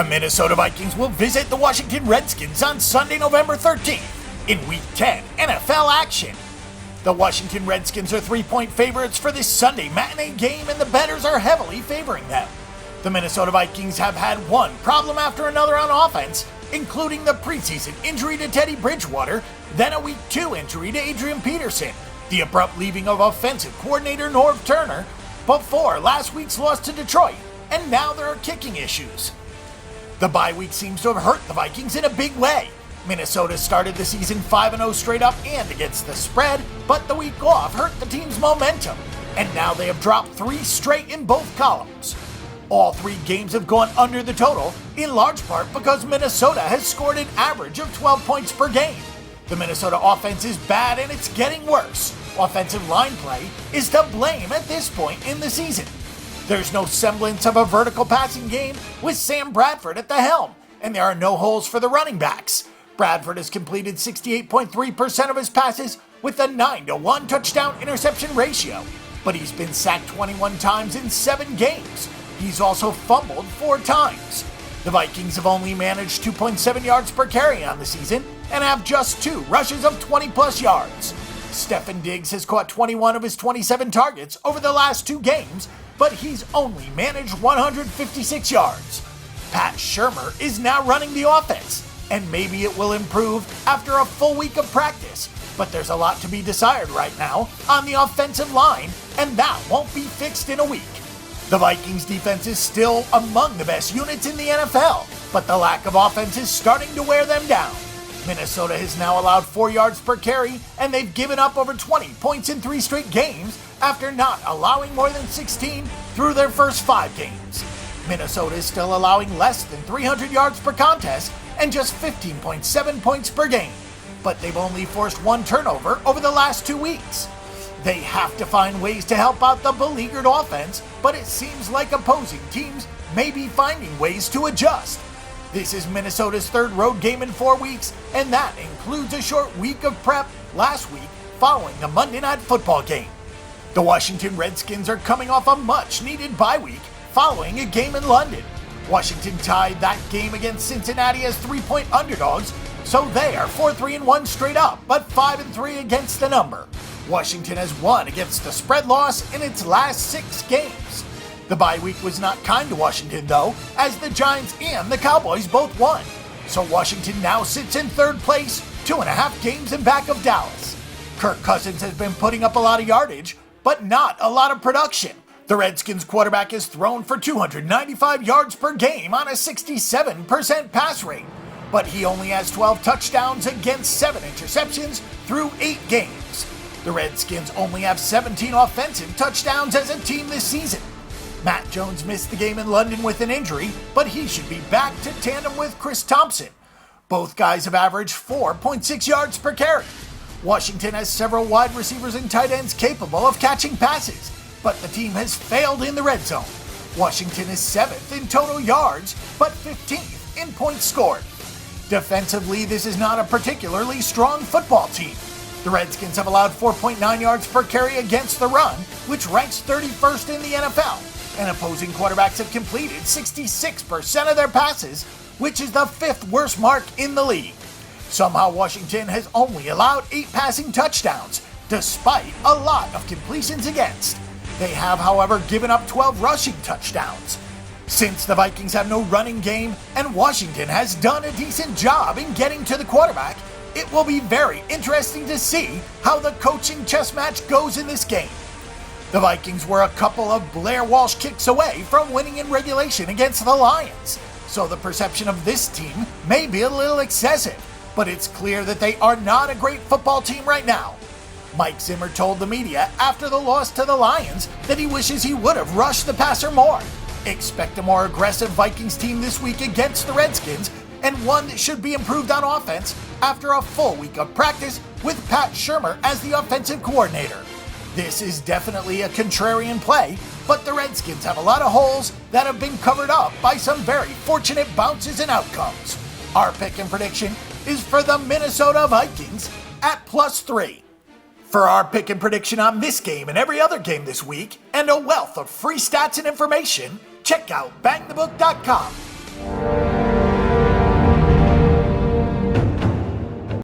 The Minnesota Vikings will visit the Washington Redskins on Sunday, November 13th in Week 10 NFL action. The Washington Redskins are 3-point favorites for this Sunday matinee game, and the bettors are heavily favoring them. The Minnesota Vikings have had one problem after another on offense, including the preseason injury to Teddy Bridgewater, then a Week 2 injury to Adrian Peterson, the abrupt leaving of offensive coordinator Norv Turner, before last week's loss to Detroit, and now there are kicking issues. The bye week seems to have hurt the Vikings in a big way. Minnesota started the season 5-0 straight up and against the spread, but the week off hurt the team's momentum, and now they have dropped 3 straight in both columns. All 3 games have gone under the total, in large part because Minnesota has scored an average of 12 points per game. The Minnesota offense is bad and it's getting worse. Offensive line play is to blame at this point in the season. There's no semblance of a vertical passing game with Sam Bradford at the helm, and there are no holes for the running backs. Bradford has completed 68.3% of his passes with a 9-to-1 touchdown interception ratio, but he's been sacked 21 times in 7 games. He's also fumbled 4 times. The Vikings have only managed 2.7 yards per carry on the season and have just 2 rushes of 20-plus yards. Stefon Diggs has caught 21 of his 27 targets over the last 2 games, but he's only managed 156 yards. Pat Shurmur is now running the offense, and maybe it will improve after a full week of practice, but there's a lot to be desired right now on the offensive line, and that won't be fixed in a week. The Vikings defense is still among the best units in the NFL, but the lack of offense is starting to wear them down. Minnesota has now allowed 4 yards per carry, and they've given up over 20 points in 3 straight games after not allowing more than 16 through their first 5 games. Minnesota is still allowing less than 300 yards per contest and just 15.7 points per game, but they've only forced 1 turnover over the last 2 weeks. They have to find ways to help out the beleaguered offense, but it seems like opposing teams may be finding ways to adjust. This is Minnesota's 3rd road game in 4 weeks, and that includes a short week of prep last week following the Monday Night Football game. The Washington Redskins are coming off a much-needed bye week following a game in London. Washington tied that game against Cincinnati as 3-point underdogs, so they are 4-3-1 straight up, but 5-3 against the number. Washington has won against the spread loss in its last 6 games. The bye week was not kind to Washington, though, as the Giants and the Cowboys both won. So Washington now sits in 3rd place, 2.5 games in back of Dallas. Kirk Cousins has been putting up a lot of yardage, but not a lot of production. The Redskins quarterback has thrown for 295 yards per game on a 67% pass rate, but he only has 12 touchdowns against 7 interceptions through 8 games. The Redskins only have 17 offensive touchdowns as a team this season. Matt Jones missed the game in London with an injury, but he should be back to tandem with Chris Thompson. Both guys have averaged 4.6 yards per carry. Washington has several wide receivers and tight ends capable of catching passes, but the team has failed in the red zone. Washington is 7th in total yards, but 15th in points scored. Defensively, this is not a particularly strong football team. The Redskins have allowed 4.9 yards per carry against the run, which ranks 31st in the NFL, and opposing quarterbacks have completed 66% of their passes, which is the 5th worst mark in the league. Somehow Washington has only allowed 8 passing touchdowns, despite a lot of completions against. They have, however, given up 12 rushing touchdowns. Since the Vikings have no running game and Washington has done a decent job in getting to the quarterback, it will be very interesting to see how the coaching chess match goes in this game. The Vikings were a couple of Blair Walsh kicks away from winning in regulation against the Lions, so the perception of this team may be a little excessive, but it's clear that they are not a great football team right now. Mike Zimmer told the media after the loss to the Lions that he wishes he would have rushed the passer more. Expect a more aggressive Vikings team this week against the Redskins, and one that should be improved on offense after a full week of practice with Pat Shurmur as the offensive coordinator. This is definitely a contrarian play, but the Redskins have a lot of holes that have been covered up by some very fortunate bounces and outcomes. Our pick and prediction is for the Minnesota Vikings at +3. For our pick and prediction on this game and every other game this week, and a wealth of free stats and information, check out bangthebook.com.